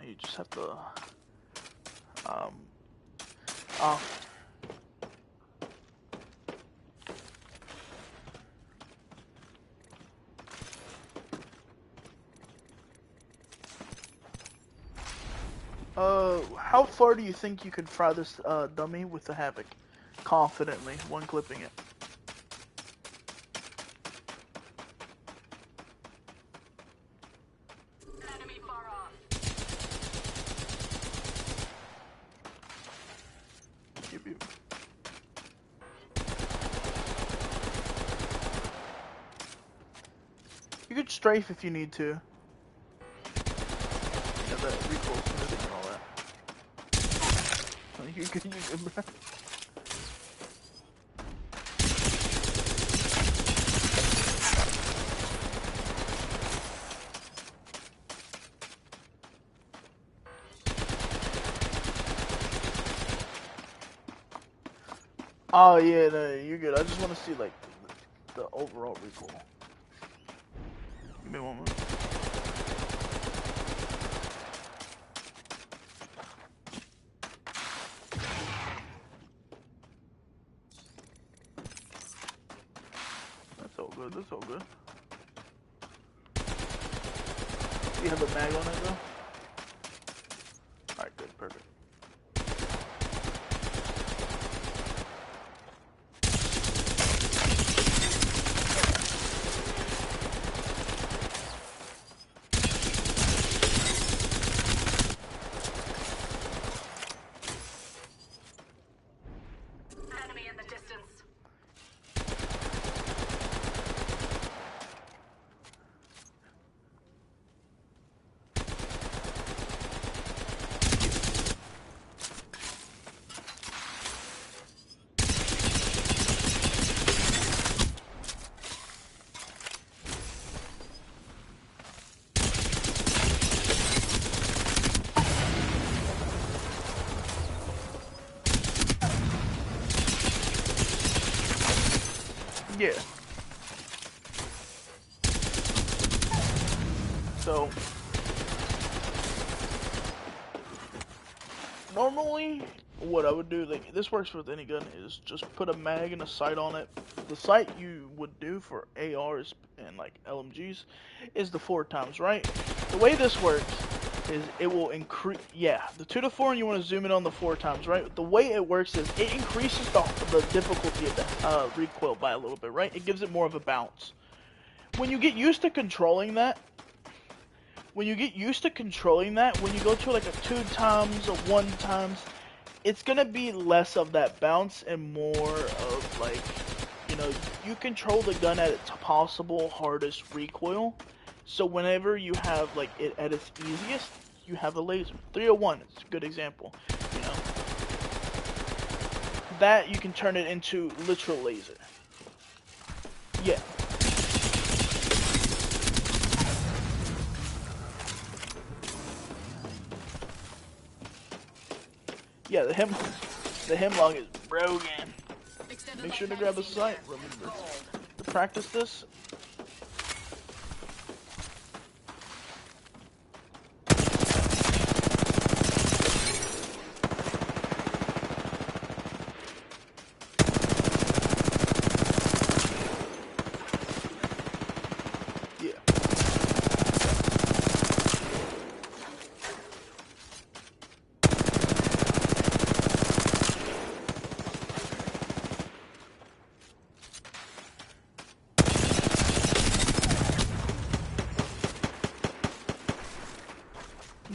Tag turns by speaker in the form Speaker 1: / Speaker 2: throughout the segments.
Speaker 1: You just have to oh. How far do you think you could fry this dummy with the Havoc? Confidently, one clipping it.
Speaker 2: Enemy far off.
Speaker 1: You could strafe if you need to. Yeah, that recoil smoothing and all that. Oh, you're good, bro. Oh yeah, no, you're good. I just want to see like the overall recoil. Give me one moment. That's all good. That's all good. You have a mag on it though? Alright, good, perfect.
Speaker 2: Enemy in the distance.
Speaker 1: Yeah. So normally what I would do, like this works with any gun, is just put a mag and a sight on it. The sight you would do for ARs and like LMGs is the 4 times, right? The way this works is it will increase, yeah, the 2 to 4, and you want to zoom in on the 4 times, right? The way it works is it increases the difficulty of the recoil by a little bit, right? It gives it more of a bounce. When you get used to controlling that, when you go to like a 2 times, a 1 times, it's gonna be less of that bounce and more of like, you know, you control the gun at its possible hardest recoil. So whenever you have like it at its easiest, you have a laser. 301 is a good example. You know, that you can turn it into literal laser. Yeah. Yeah, the hemlock is broken. Make sure to grab a sight. Remember to practice this.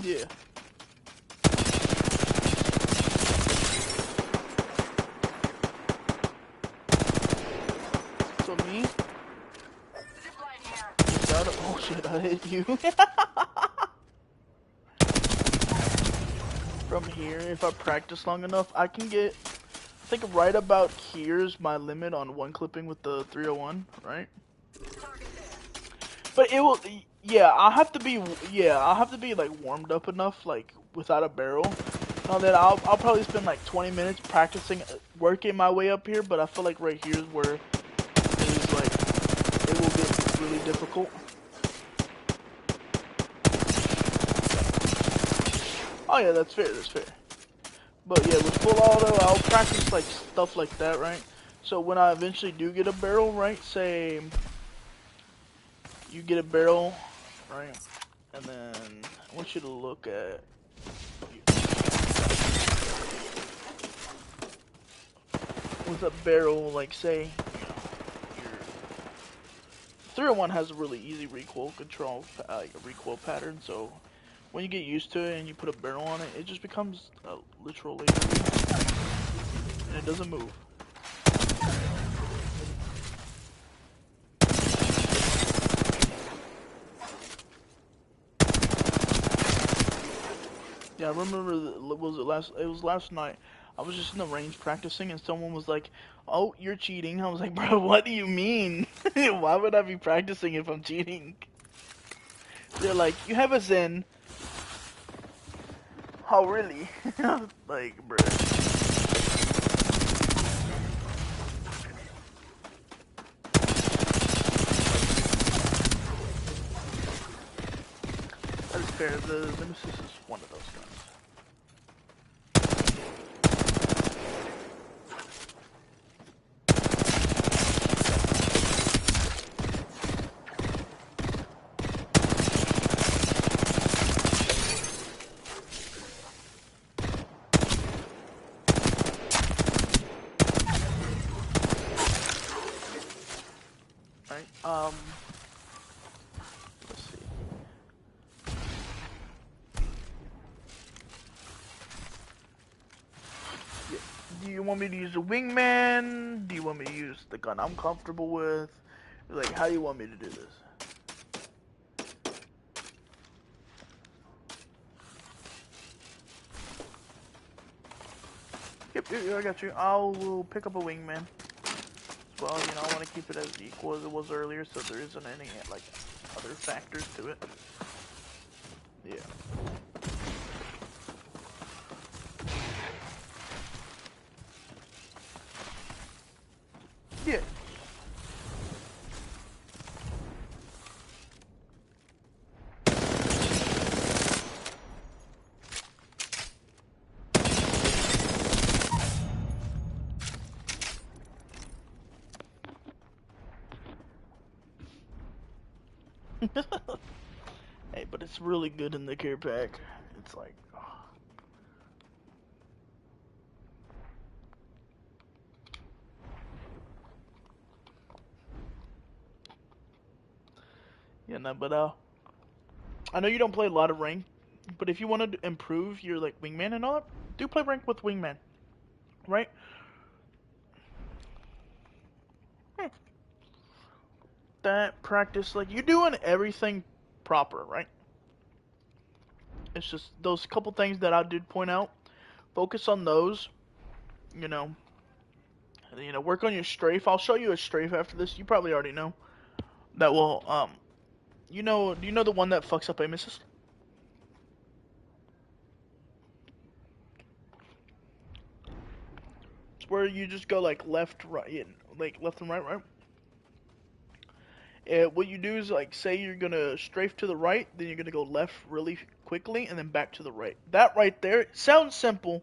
Speaker 1: Yeah. So me? Oh shit, I hit you. From here, if I practice long enough, I can get, I think right about here's my limit on one clipping with the 301, right? But it will, yeah, I'll have to be like warmed up enough, like without a barrel. Now that I'll probably spend like 20 minutes practicing, working my way up here. But I feel like right here is where it is like it will get really difficult. Oh yeah, that's fair. That's fair. But yeah, with full auto, I'll practice like stuff like that, right? So when I eventually do get a barrel, right? Say you get a barrel, right? And then I want you to look at with a barrel, like say, your 301 has a really easy recoil control, like a recoil pattern. So when you get used to it and you put a barrel on it, it just becomes a literal laser beam, and it doesn't move. Yeah, I remember. It was last night. I was just in the range practicing, and someone was like, "Oh, you're cheating." I was like, "Bro, what do you mean? Why would I be practicing if I'm cheating?" They're like, "You have a Zen." Oh, really? Like, bro. That is fair. The Nemesis is one of those guns. Right? Let's see. Yeah. Do you want me to use a wingman? Do you want me to use the gun I'm comfortable with? Like, how do you want me to do this? Yep, I got you. I'll pick up a wingman. Well, you know, I want to keep it as equal as it was earlier, so there isn't any, like, other factors to it. Yeah. Yeah. Hey, but it's really good in the care pack. It's like, oh. Yeah, no, but I know you don't play a lot of rank, but if you want to improve your like wingman and all that, do play rank with wingman, right? Hmm. That practice, like you're doing everything proper, right? It's just those couple things that I did point out. Focus on those, you know. Work on your strafe. I'll show you a strafe after this. You probably already know. That will, do you know the one that fucks up aim assist? It's where you just go like left, right, like left and right, right? What you do is like say you're gonna strafe to the right, then you're gonna go left really quickly, and then back to the right. That right there sounds simple,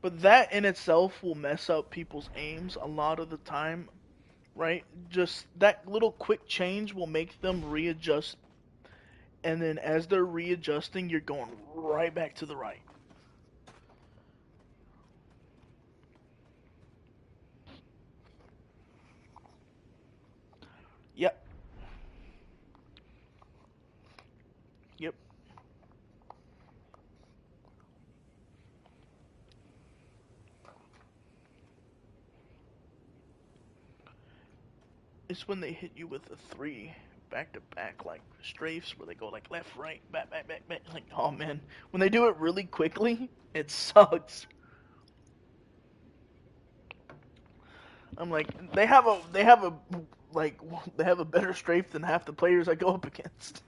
Speaker 1: but that in itself will mess up people's aims a lot of the time, right? Just that little quick change will make them readjust, and then as they're readjusting, you're going right back to the right. Yep, yep. It's when they hit you with a three back to back, like strafes, where they go like left, right, back, back, back, back. Like, oh man, when they do it really quickly, it sucks. I'm like, like, they have a better strafe than half the players I go up against.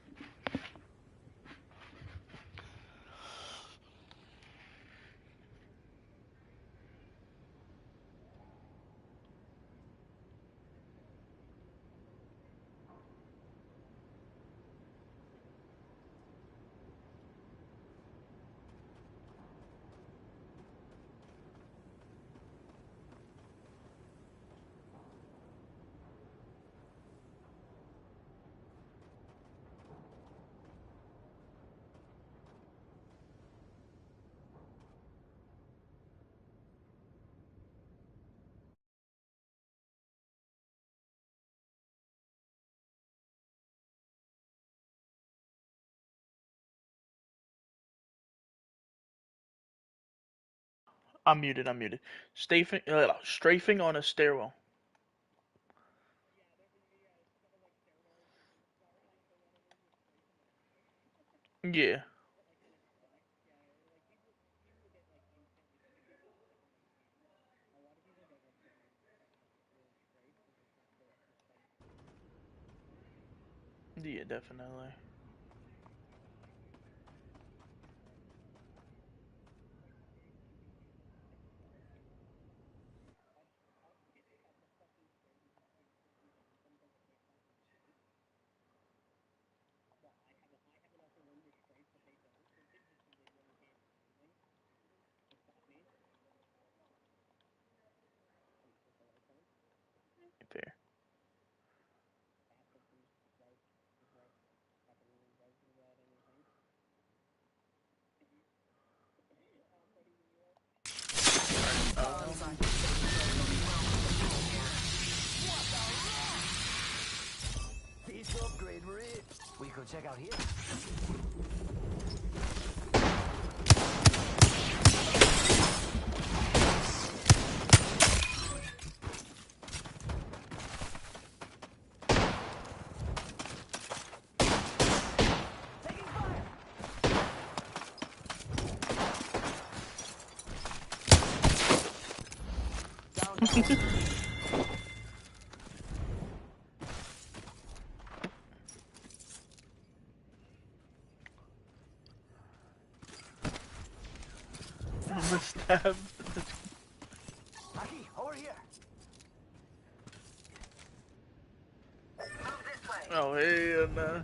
Speaker 1: I'm muted. I'm muted. Strafing on a stairwell. Yeah. Yeah, definitely. Fair.
Speaker 3: Piece upgrade, we're in. We could check out here. Taking fire. Down, down.
Speaker 1: The stab.
Speaker 3: Aki, over here.
Speaker 2: Move this way.
Speaker 1: Oh, hell no.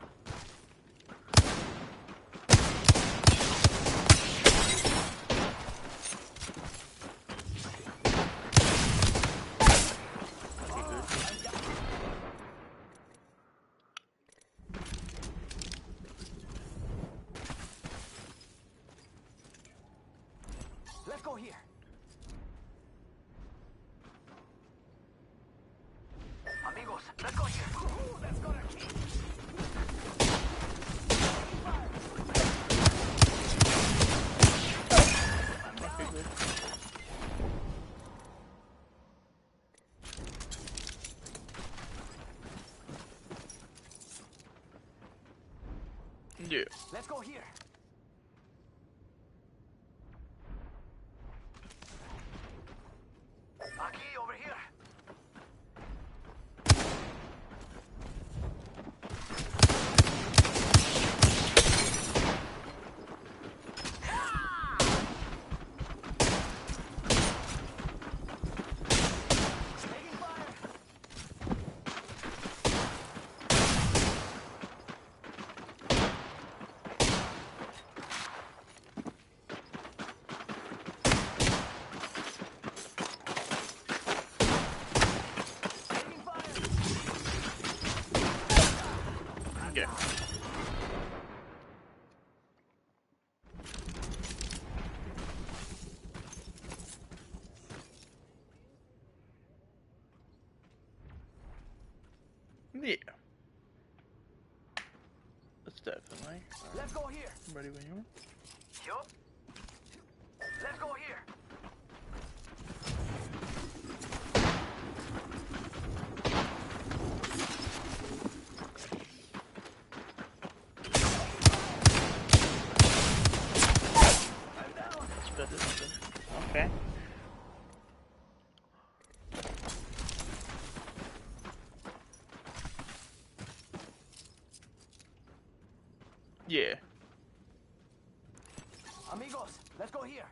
Speaker 3: Let's go here. Amigos, let's go here. Ooh, that's gonna kill.
Speaker 1: Okay, good. Yeah.
Speaker 3: Let's go here. Aki, over here. Taking fire. Taking fire.
Speaker 1: Okay. Yeah. That's definitely.
Speaker 3: Let's go here.
Speaker 1: Ready when you are.
Speaker 3: Yup. Let's go here. I'm down.
Speaker 1: That's better than. Okay. Yeah.
Speaker 3: Amigos, let's go here.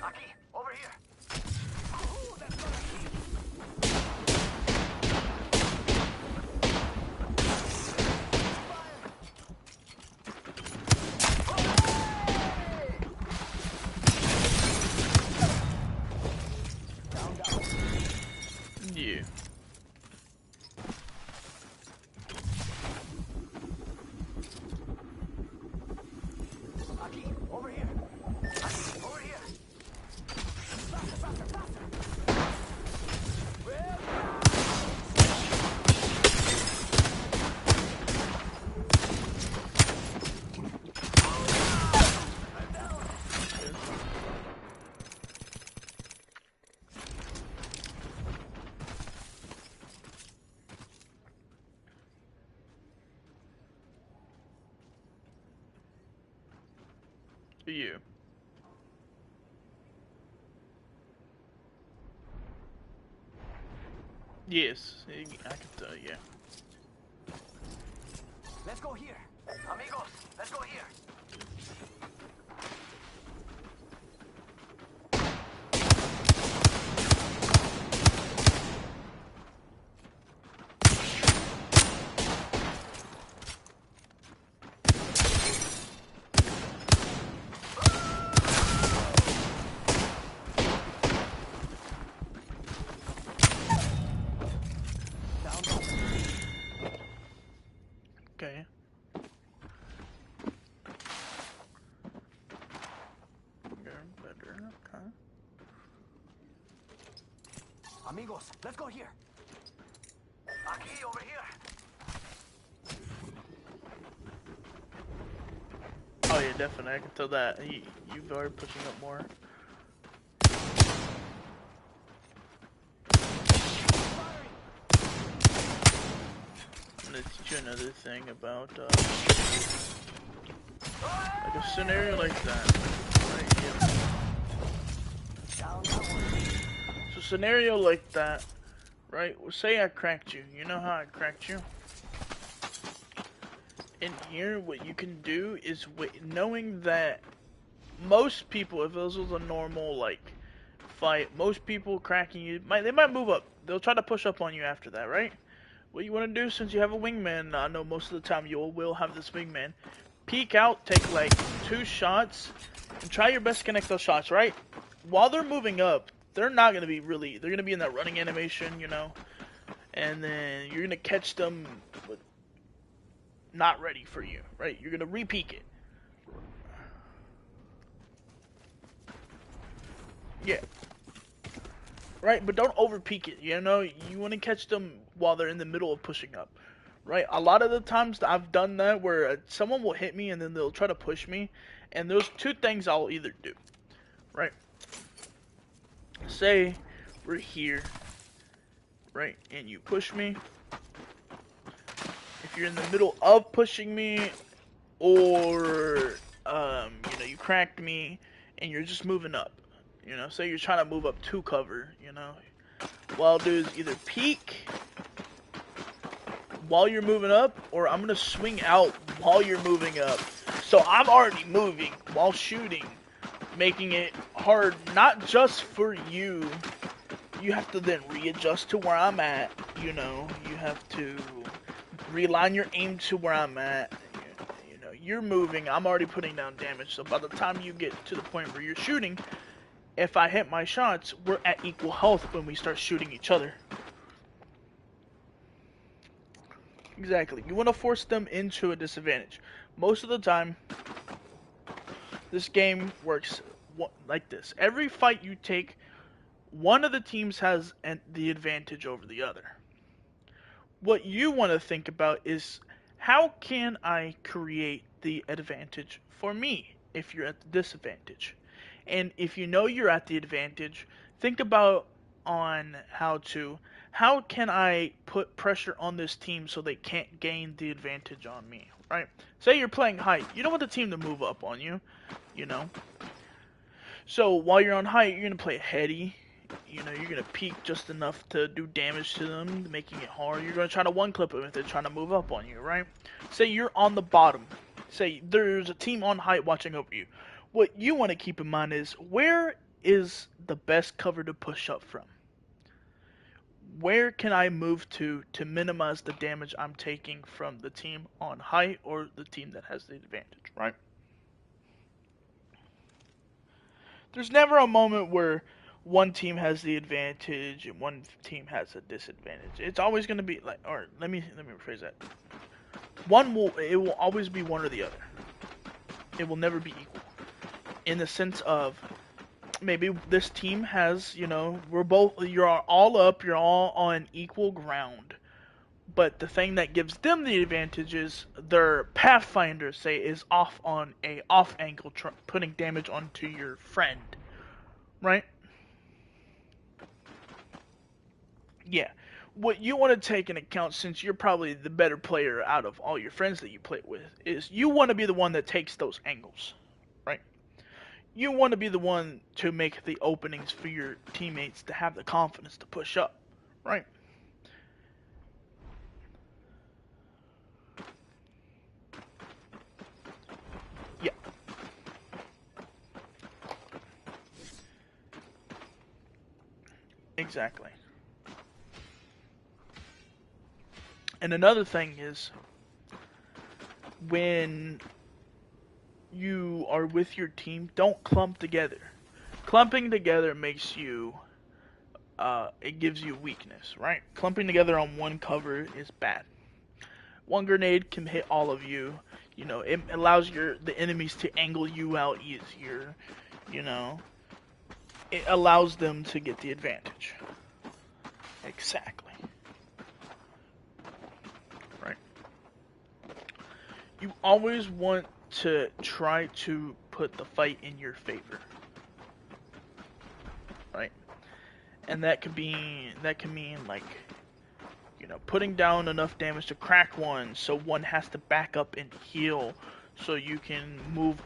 Speaker 3: Aki, over here. Ooh, that's gonna kill. Down, down.
Speaker 1: Yeah.
Speaker 3: Aki, over here. Aki, over here. Faster, faster, faster. Well,
Speaker 1: You. Yes, I can tell. Yeah.
Speaker 3: Let's go here. Amigos, let's go here.
Speaker 1: Okay. Better. Okay.
Speaker 3: Amigos, let's go here. Aquí, over here.
Speaker 1: Oh yeah, definitely. I can tell that. You've already pushing up more. I'm gonna teach you another thing about like a scenario like that. Right here. So scenario like that, right? Well, say I cracked you. You know how I cracked you? In here, what you can do is knowing that most people, if this was a normal like fight, most people cracking you, they might move up. They'll try to push up on you after that, right? What you want to do, since you have a wingman, I know most of the time you will have this wingman, peek out, take like 2 shots, and try your best to connect those shots, right? While they're moving up, they're not gonna be they're gonna be in that running animation, you know, and then you're gonna catch them not ready for you, right? You're gonna re-peek it. Yeah. Right, but don't over-peek it, you know? You want to catch them while they're in the middle of pushing up, right? A lot of the times I've done that where someone will hit me and then they'll try to push me, and there's 2 things I'll either do, right? Say we're here, right, and you push me. If you're in the middle of pushing me, or you know, you cracked me and you're just moving up, you know, say you're trying to move up to cover, you know, what I'll do is either peek while you're moving up, or I'm gonna swing out while you're moving up, so I'm already moving while shooting, making it hard not just for you. You have to then readjust to where I'm at, you know, you have to realign your aim to where I'm at. You know, you're moving, I'm already putting down damage, so by the time you get to the point where you're shooting, if I hit my shots, we're at equal health when we start shooting each other. Exactly. You want to force them into a disadvantage. Most of the time, this game works like this. Every fight you take, one of the teams has the advantage over the other. What you want to think about is, how can I create the advantage for me if you're at the disadvantage? And if you know you're at the advantage, think about on how can I put pressure on this team so they can't gain the advantage on me, right? Say you're playing height, you don't want the team to move up on you, you know? So while you're on height, you're going to play heady. You know, you're going to peek just enough to do damage to them, making it hard. You're going to try to one-clip them if they're trying to move up on you, right? Say you're on the bottom. Say there's a team on height watching over you. What you want to keep in mind is, where is the best cover to push up from? Where can I move to minimize the damage I'm taking from the team on height or the team that has the advantage, right? There's never a moment where one team has the advantage and one team has a disadvantage. It's always going to be like, or let me rephrase that. It will always be one or the other. It will never be equal. In the sense of, maybe this team has, you know, you're all up, you're all on equal ground. But the thing that gives them the advantage is their Pathfinder, say, is off on a off angle, putting damage onto your friend, right? Yeah. What you want to take into account, since you're probably the better player out of all your friends that you play with, is you want to be the one that takes those angles, right? you want to be the one to make the openings for your teammates to have the confidence to push up, right? Yeah. Exactly. And another thing is when you are with your team, don't clump together. Clumping together makes you it gives you weakness, right? Clumping together on one cover is bad. One grenade can hit all of you. You know, it allows the enemies to angle you out easier. You know, it allows them to get the advantage. Exactly. Right. You always want to try to put the fight in your favor. Right? And that can mean like, you know, putting down enough damage to crack one so one has to back up and heal so you can move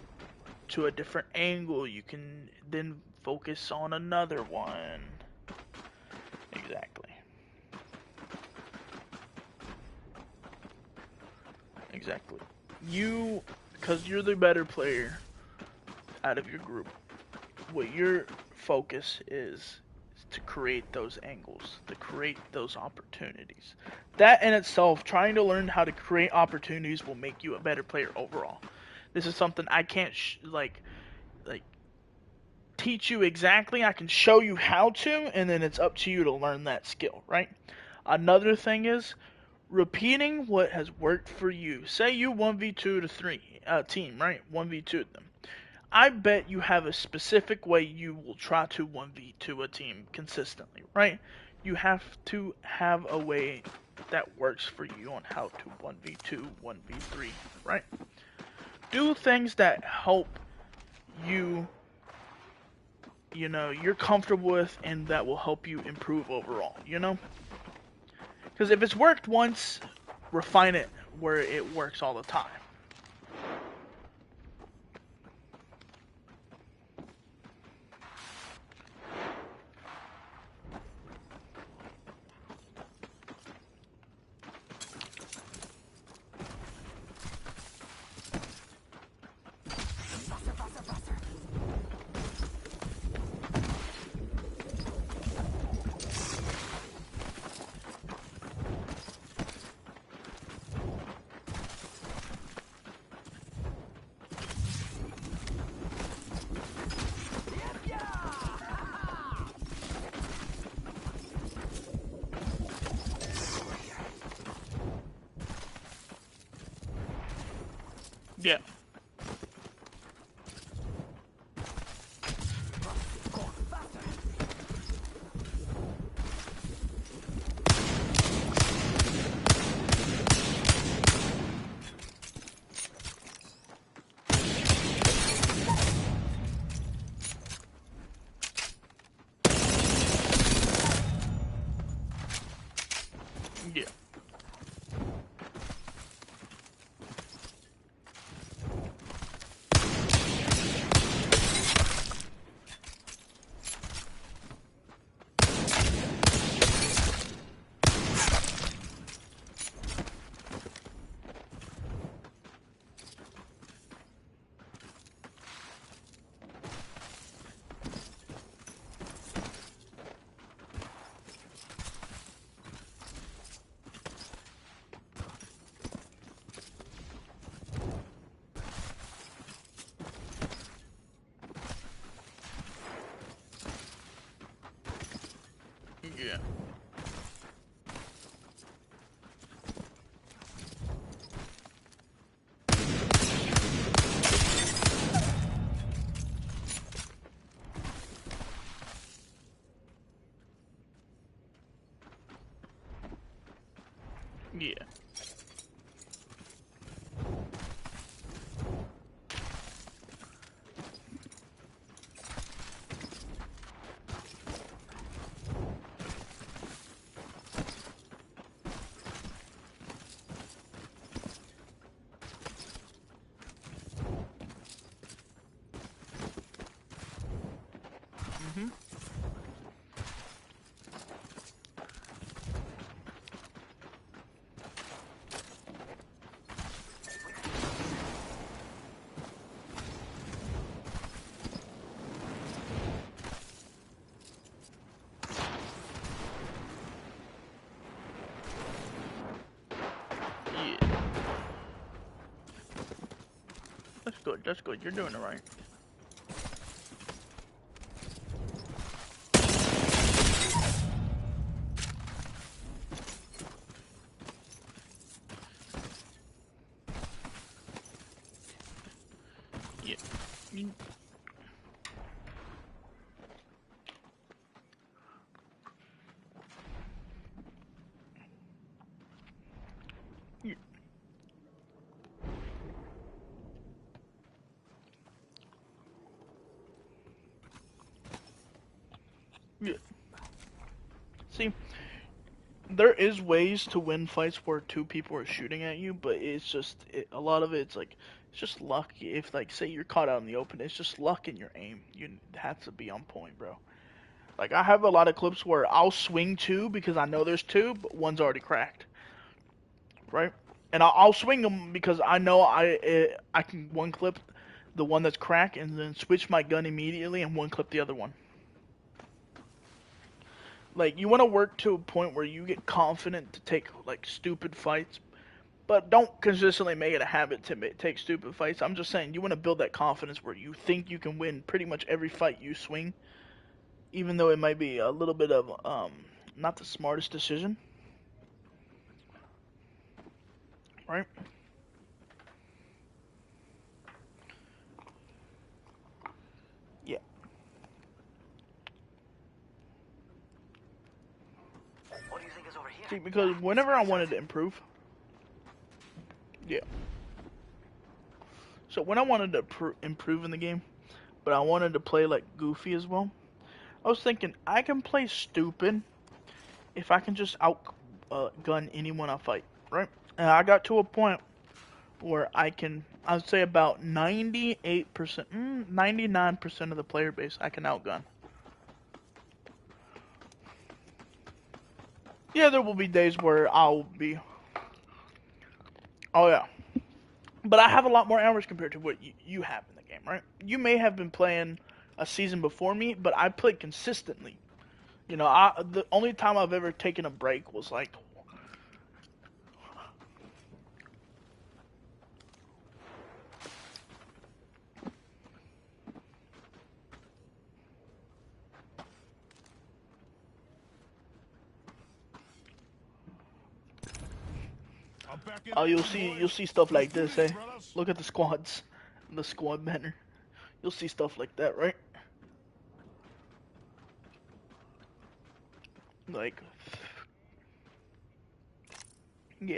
Speaker 1: to a different angle. You can then focus on another one. Exactly. Exactly. Because you're the better player out of your group, what your focus is to create those angles, to create those opportunities. That in itself, trying to learn how to create opportunities will make you a better player overall. This is something I can't like teach you exactly. I can show you how to, and then it's up to you to learn that skill, right? Another thing is repeating what has worked for you. Say you 1v2 to 3 team, right? 1v2 them. I bet you have a specific way you will try to 1v2 a team consistently, right? You have to have a way that works for you on how to 1v2, 1v3, right? Do things that help you, you know, you're comfortable with and that will help you improve overall, you know? Because if it's worked once, refine it where it works all the time. Yeah. Yeah. Yeah. Yeah. Mm-hmm. Yeah. That's good. That's good. You're doing it right. Yeah. You, you, yeah. See, there is ways to win fights where two people are shooting at you, but it's just a lot of it's like it's just luck. If like say you're caught out in the open, it's just luck in your aim. You have to be on point, bro. Like I have a lot of clips where I'll swing two because I know there's two, but one's already cracked, right? And I'll swing them because I know I can one clip the one that's cracked and then switch my gun immediately and one clip the other one. Like you want to work to a point where you get confident to take like stupid fights, but don't consistently make it a habit to take stupid fights. I'm just saying you want to build that confidence where you think you can win pretty much every fight you swing, even though it might be a little bit of not the smartest decision, right? Yeah.
Speaker 3: What do you think is over here?
Speaker 1: See, because whenever I wanted to improve, yeah. So when I wanted to improve in the game, but I wanted to play like goofy as well, I was thinking I can play stupid if I can just outgun anyone I fight, right? And I got to a point where I'd say about 98%, 99% of the player base I can outgun. Yeah, there will be days where I'll be, oh yeah. But I have a lot more hours compared to what you have in the game, right? You may have been playing a season before me, but I played consistently. You know, the only time I've ever taken a break was like oh, you'll see stuff like this, eh? Look at the squads, the squad banner. You'll see stuff like that, right? Like, yeah.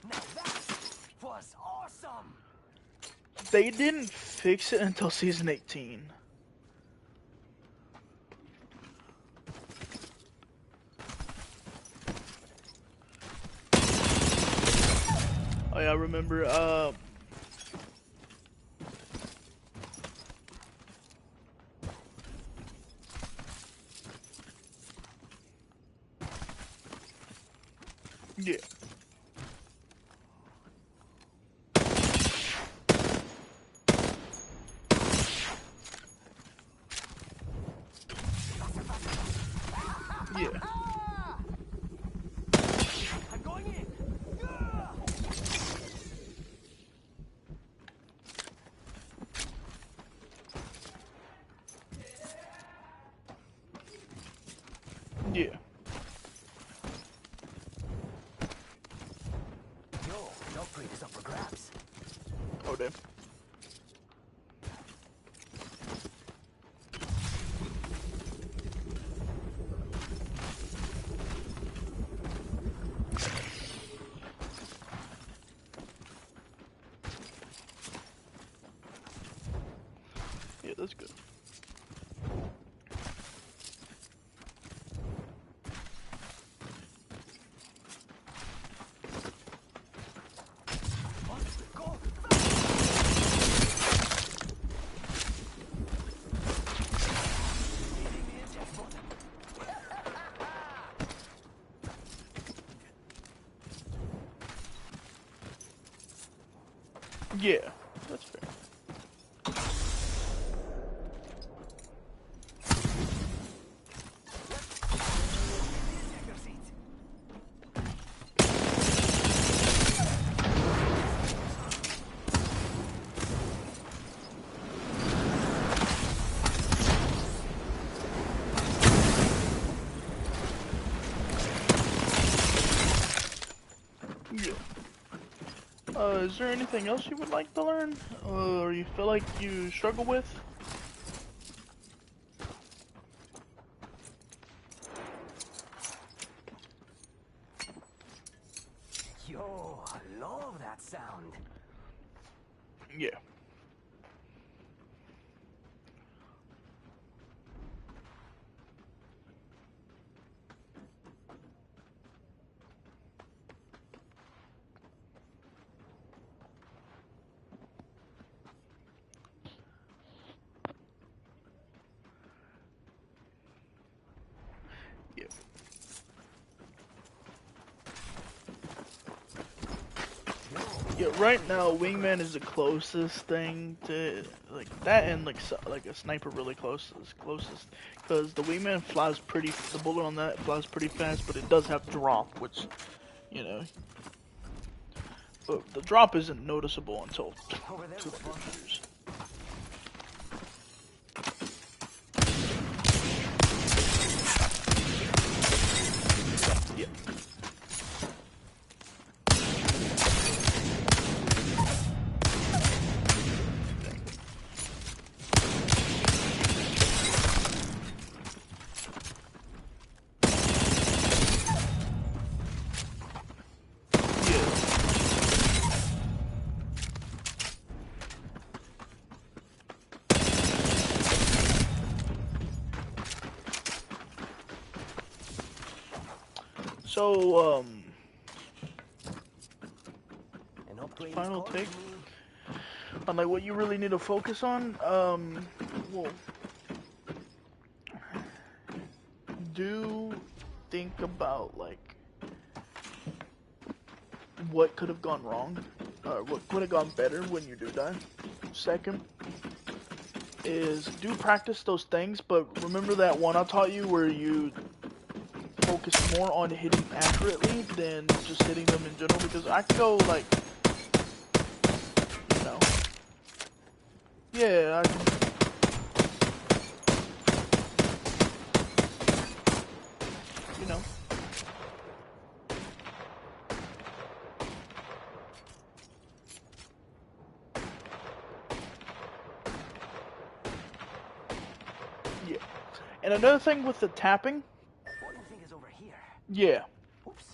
Speaker 3: Now that was awesome.
Speaker 1: They didn't fix it until season 18. Oh yeah, I remember. Yeah. Yeah.
Speaker 3: I'm going in.
Speaker 1: Yeah.
Speaker 3: Yo, the upgrade is up for grabs.
Speaker 1: Oh damn. Yeah, that's good.
Speaker 3: Go.
Speaker 1: Yeah, that's fair.
Speaker 3: Check your seats.
Speaker 1: Yeah. Is there anything else you would like to learn? Or you feel like you struggle with?
Speaker 3: Yo, I love that sound.
Speaker 1: Yeah. Yeah. Yeah, right now, wingman is the closest thing to like that, and like a sniper really closest, because the wingman flies pretty. The bullet on that flies pretty fast, but it does have drop, which you know, but the drop isn't noticeable until
Speaker 3: Over there,
Speaker 1: 200 meters. Yeah. So,
Speaker 3: an upgrade
Speaker 1: final
Speaker 3: is
Speaker 1: take
Speaker 3: calling me.
Speaker 1: on like what you really need to focus on. Well, do think about like what could have gone wrong, or what could have gone better when you do die. Second is do practice those things, but remember that one I taught you where you focus more on hitting accurately than just hitting them in general, because I can go like, you know, yeah, I can, you know, yeah. And another thing with the tapping,
Speaker 3: What do you think is over here?
Speaker 1: yeah,
Speaker 3: Oops.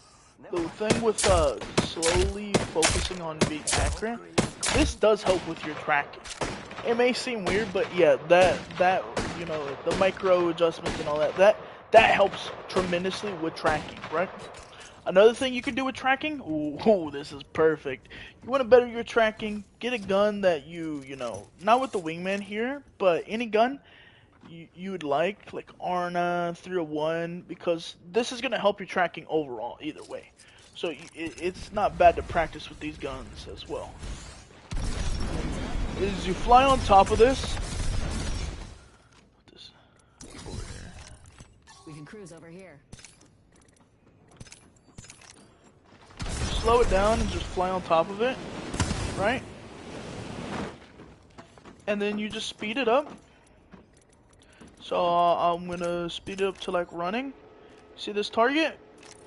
Speaker 3: Never
Speaker 1: the
Speaker 3: mind.
Speaker 1: thing with slowly focusing on being accurate, this does help with your tracking. It may seem weird, but yeah, that you know, the micro adjustments and all that helps tremendously with tracking, right? Another thing you can do with tracking, ooh, this is perfect. You want to better your tracking, get a gun that you know, not with the wingman here, but any gun you would like Arna 301, because this is going to help your tracking overall either way. So it's not bad to practice with these guns as well. Is you fly on top of this. Put this over here.
Speaker 4: We can cruise over here.
Speaker 1: Slow it down and just fly on top of it, right? And then you just speed it up. So I'm gonna speed it up to like running. See this target?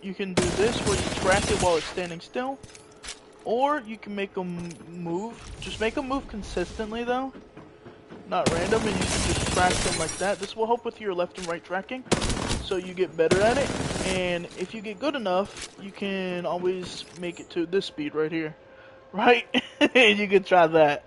Speaker 1: You can do this where you track it while it's standing still, or you can make them move. Just make them move consistently though, not random, and you can just track them like that. This will help with your left and right tracking, so you get better at it. And if you get good enough, you can always make it to this speed right here, right? And you can try that.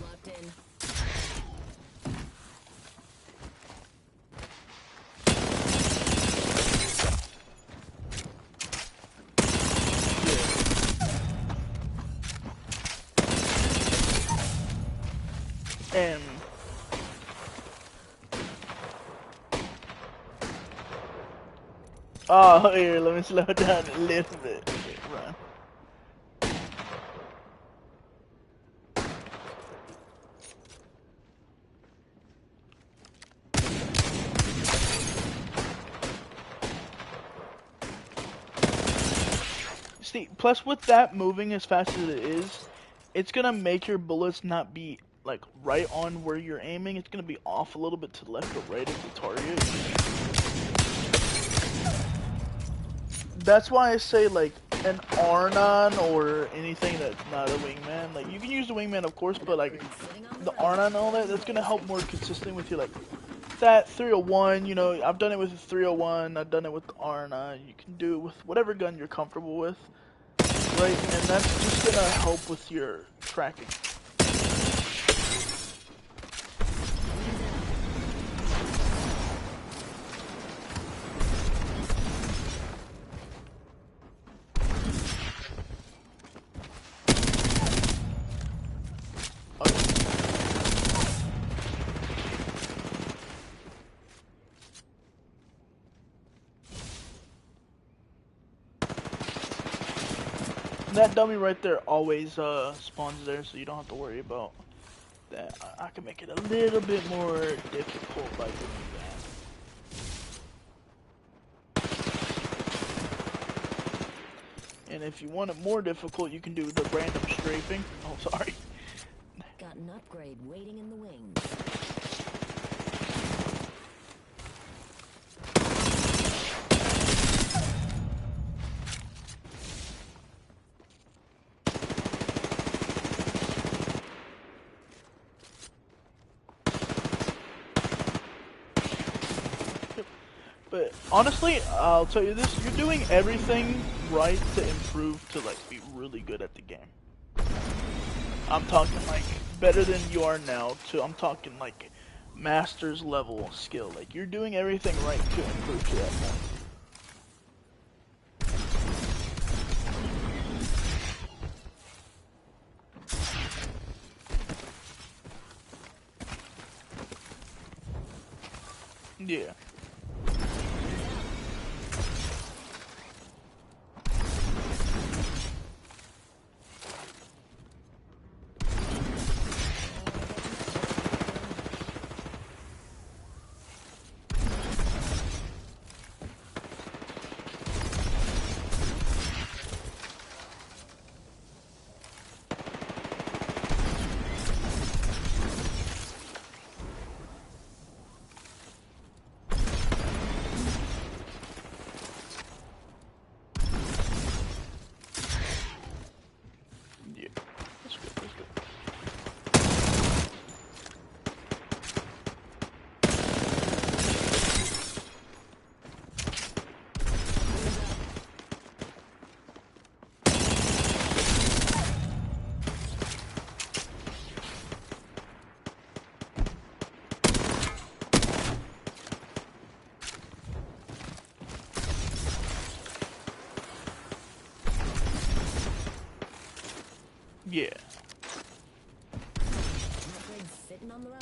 Speaker 4: Locked in.
Speaker 1: And oh, here, let me slow down a little bit. Okay, run. See, plus with that moving as fast as it is, it's gonna make your bullets not be like right on where you're aiming. It's gonna be off a little bit to the left or right of the target. That's why I say like an Arnon or anything that's not a wingman. Like you can use the wingman of course, but like the Arnon and all that, that's gonna help more consistently with you. Like that 301, you know, I've done it with the 301, I've done it with the Arna. You can do it with whatever gun you're comfortable with. Right, and that's just gonna help with your tracking. That dummy right there always spawns there, so you don't have to worry about that. I can make it a little bit more difficult by doing that. And if you want it more difficult, you can do the random strafing. Oh, sorry.
Speaker 4: Got an upgrade waiting in the wings.
Speaker 1: But honestly, I'll tell you this, you're doing everything right to improve to like be really good at the game. I'm talking like better than you are now to I'm talking like master's level skill. Like you're doing everything right to improve to that point. Yeah. Yeah.
Speaker 4: Upgrade sitting on the road.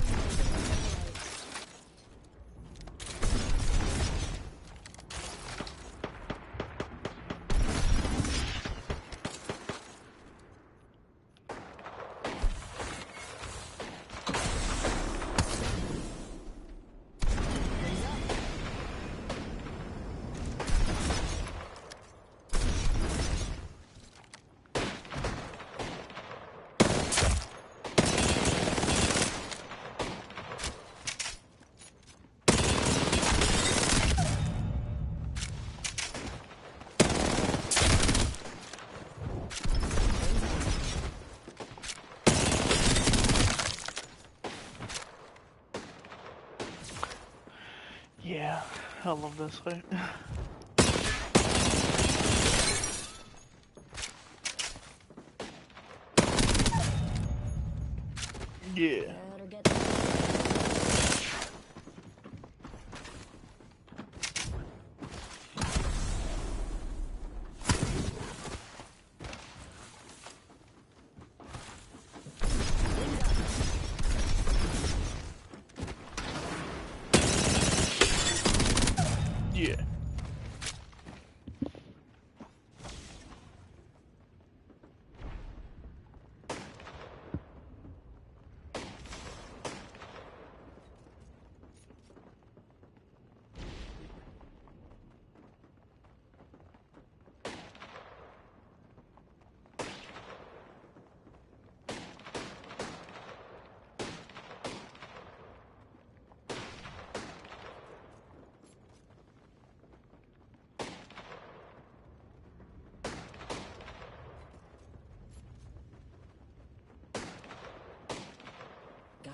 Speaker 1: Yeah, I love this fight. Yeah.
Speaker 4: Better get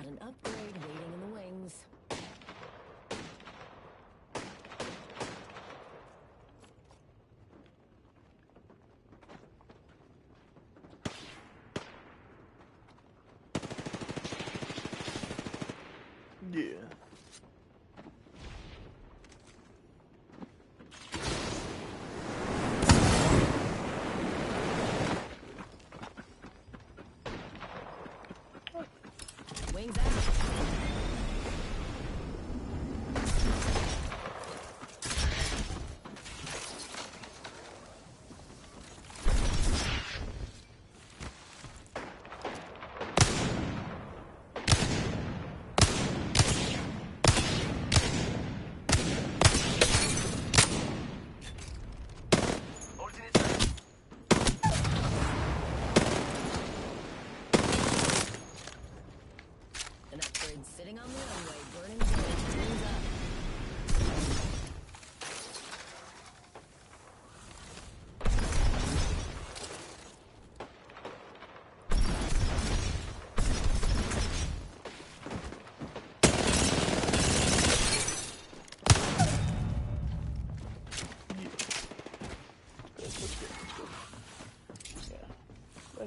Speaker 4: an upgrade waiting in the wings.
Speaker 1: Yeah.
Speaker 4: Wings out.
Speaker 3: Alternate side.
Speaker 4: An upgrade sitting on the runway, burning bridge. Wings up.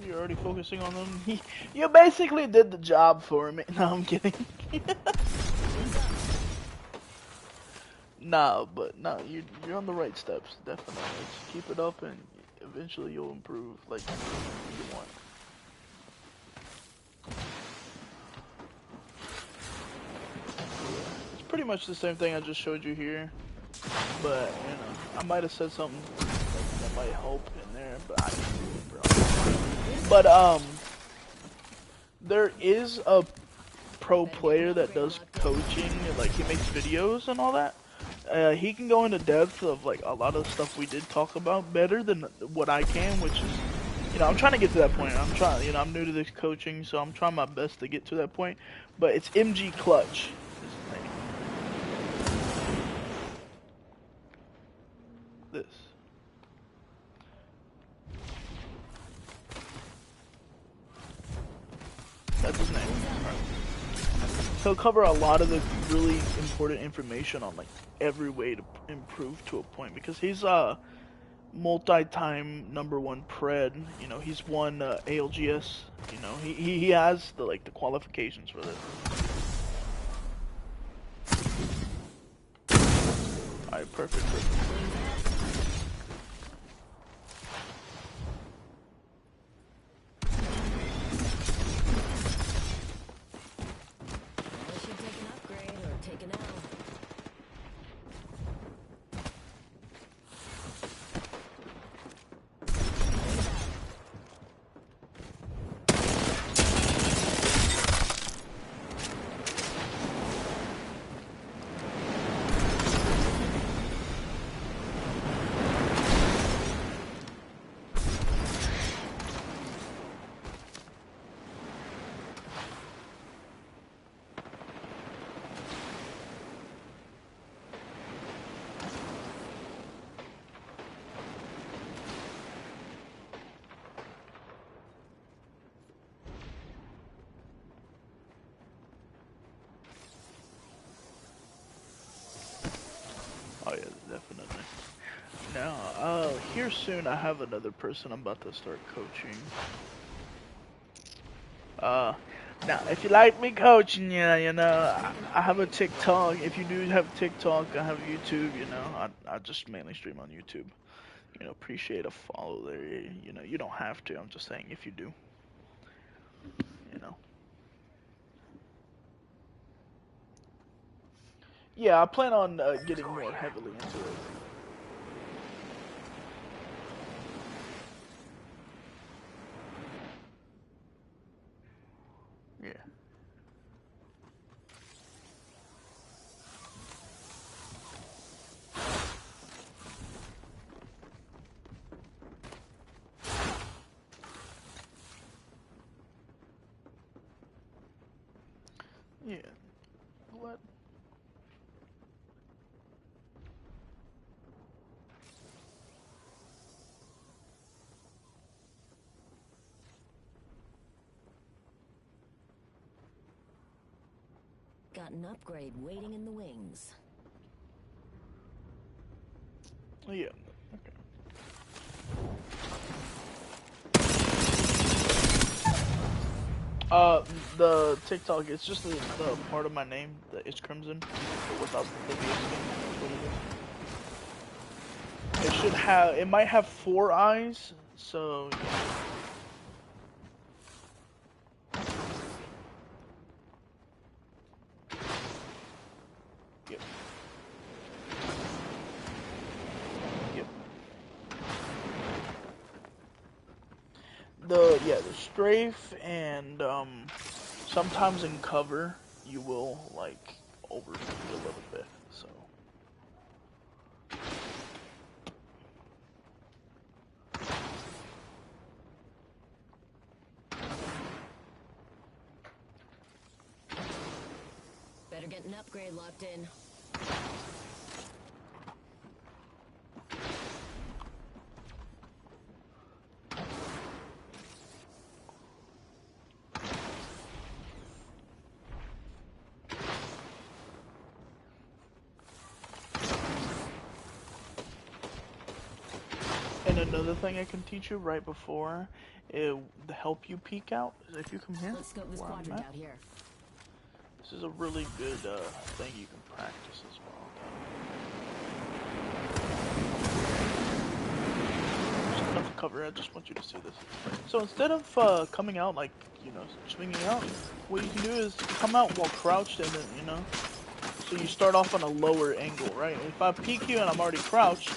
Speaker 1: You're already focusing on them. You basically did the job for me. No, I'm kidding. Nah, but no, you're on the right steps, definitely. Just keep it up, and eventually you'll improve like you want. It's pretty much the same thing I just showed you here, but you know, I might have said something that might help in there, but I didn't do it, bro. But there is a pro player that does coaching, like he makes videos and all that. He can go into depth of like a lot of the stuff we did talk about better than what I can, which is, you know, I'm trying to get to that point. I'm trying, you know, I'm new to this coaching, so I'm trying my best to get to that point. But it's MG Clutch is his name. This. That's his name. He'll cover a lot of the really important information on like every way to improve to a point, because he's multi-time #1 pred. You know, he's won ALGS. You know, he has the like the qualifications for this. All right, perfect.
Speaker 4: Unless you take an upgrade or take an L.
Speaker 1: Oh yeah, definitely. Now, here soon I have another person I'm about to start coaching. Now if you like me coaching you, you know, I have a TikTok. If you do have TikTok, I have YouTube. You know, I just mainly stream on YouTube. You know, appreciate a follow there. You know, you don't have to. I'm just saying if you do. You know. Yeah, I plan on getting more heavily into it. Yeah. Yeah. What?
Speaker 4: got an upgrade waiting in the wings.
Speaker 1: Yeah. Okay. The TikTok, it's just the part of my name that is Crimson, but without the VS skin. That's what it is. It should have, it might have 4 eyes, so yeah. Yep. Yep. The strafe and sometimes in cover you will like overshoot a little bit, so
Speaker 4: Better get an upgrade locked in.
Speaker 1: and another thing I can teach you right before it to help you peek out is if you come here
Speaker 4: Let's scope this
Speaker 1: where I'm
Speaker 4: quadrant
Speaker 1: at.
Speaker 4: out here.
Speaker 1: This is a really good thing you can practice as well. Just enough cover, I just want you to see this. So instead of coming out like, you know, swinging out, what you can do is come out while crouched and then, you know, so you start off on a lower angle, right? If I peek you and I'm already crouched,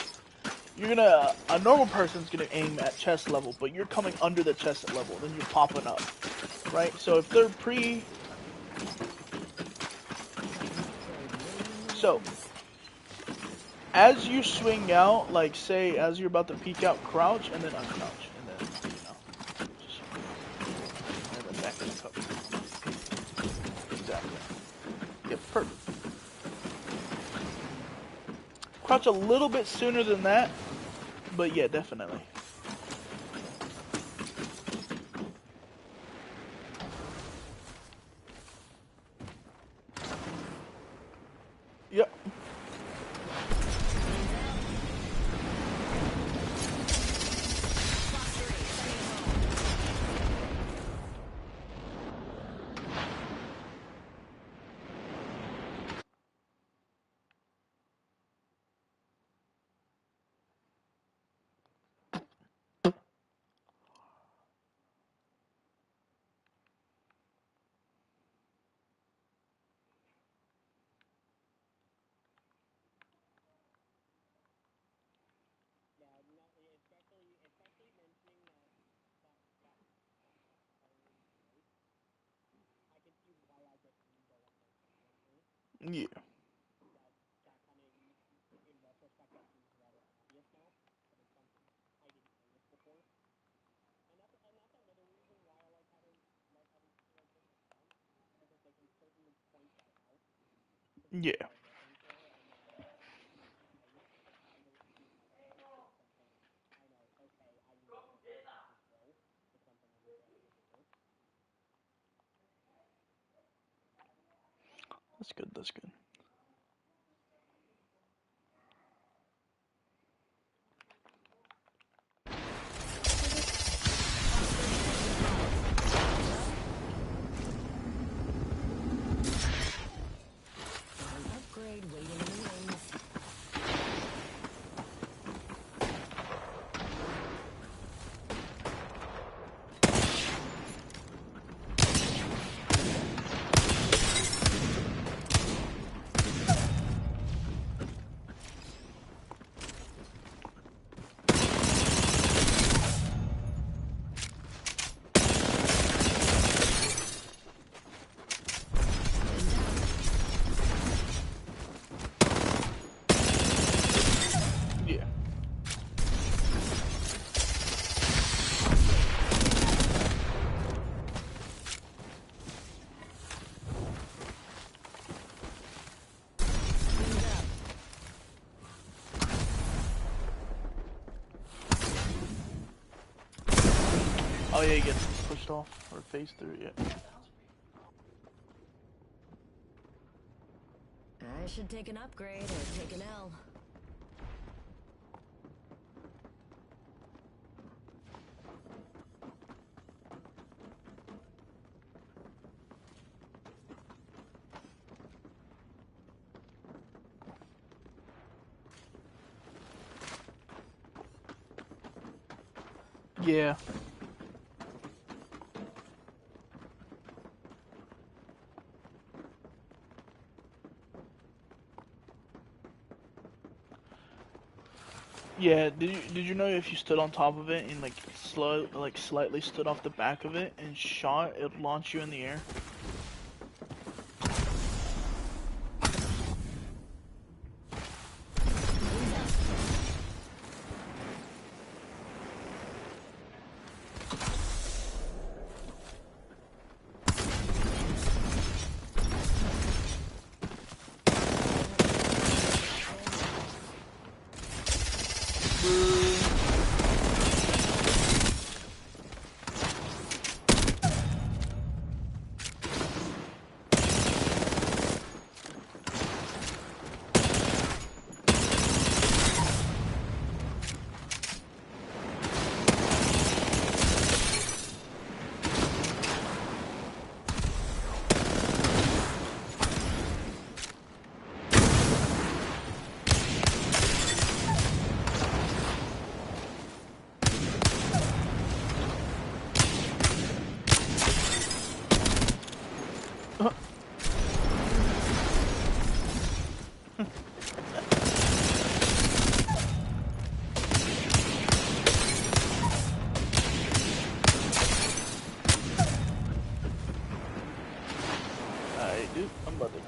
Speaker 1: you're gonna, a normal person's gonna aim at chest level, but you're coming under the chest level, then you're popping up, right? So if they're So, as you swing out, like say, as you're about to peek out, crouch, and then uncrouch, and then, you know, just, and then back and cover. Exactly. Yep, perfect. Crouch a little bit sooner than that, but yeah, definitely. Yep. Yeah. Yeah. That's good, that's good.
Speaker 4: An upgrade waiting in the wings.
Speaker 1: Yeah.
Speaker 4: Wings up.
Speaker 1: Oh yeah, he gets pushed off or phased through, yeah.
Speaker 4: I should take an upgrade or take an L.
Speaker 1: Yeah. Yeah, did you know if you stood on top of it and slightly stood off the back of it and shot, it'd launch you in the air? Alright, dude, I'm about to go.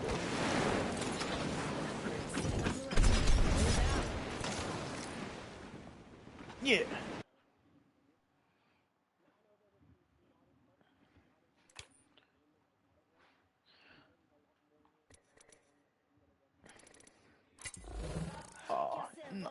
Speaker 1: Yeah. Oh, no.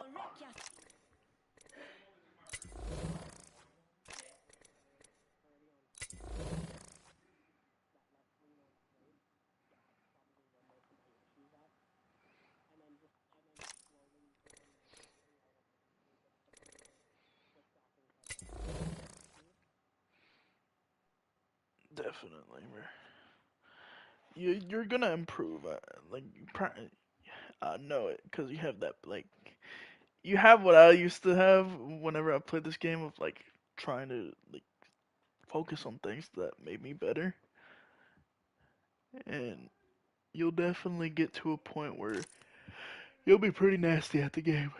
Speaker 1: Definitely, bro. You're gonna improve. I know it, cause you have that you have what I used to have whenever I played this game of trying to focus on things that made me better, and you'll definitely get to a point where you'll be pretty nasty at the game.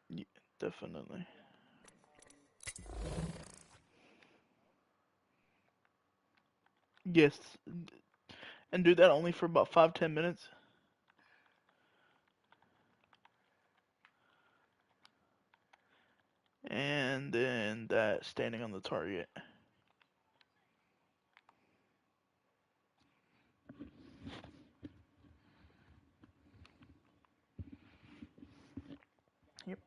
Speaker 1: Yeah, definitely. Yes, and do that only for about 5-10 minutes, and then that standing on the target. Yep.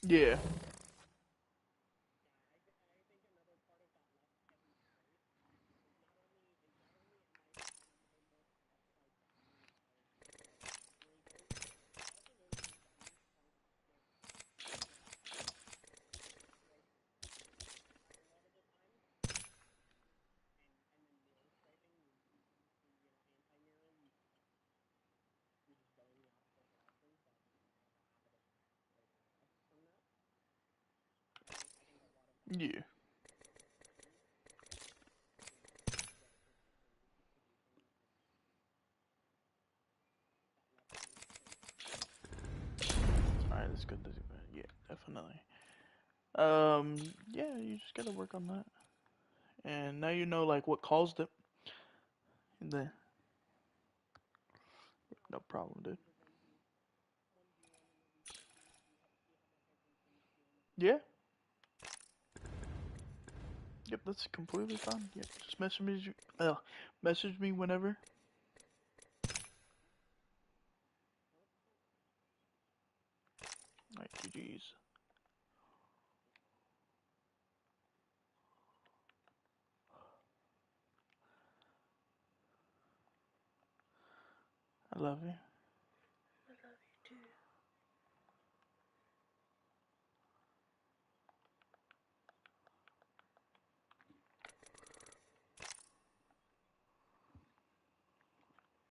Speaker 1: Yeah. Yeah. good. Yeah, definitely. Yeah, you just gotta work on that. And now you know like what caused it. The no problem, dude. Yeah. Yep, that's completely fine. Yep, just message me whenever. Like GG's. I love you.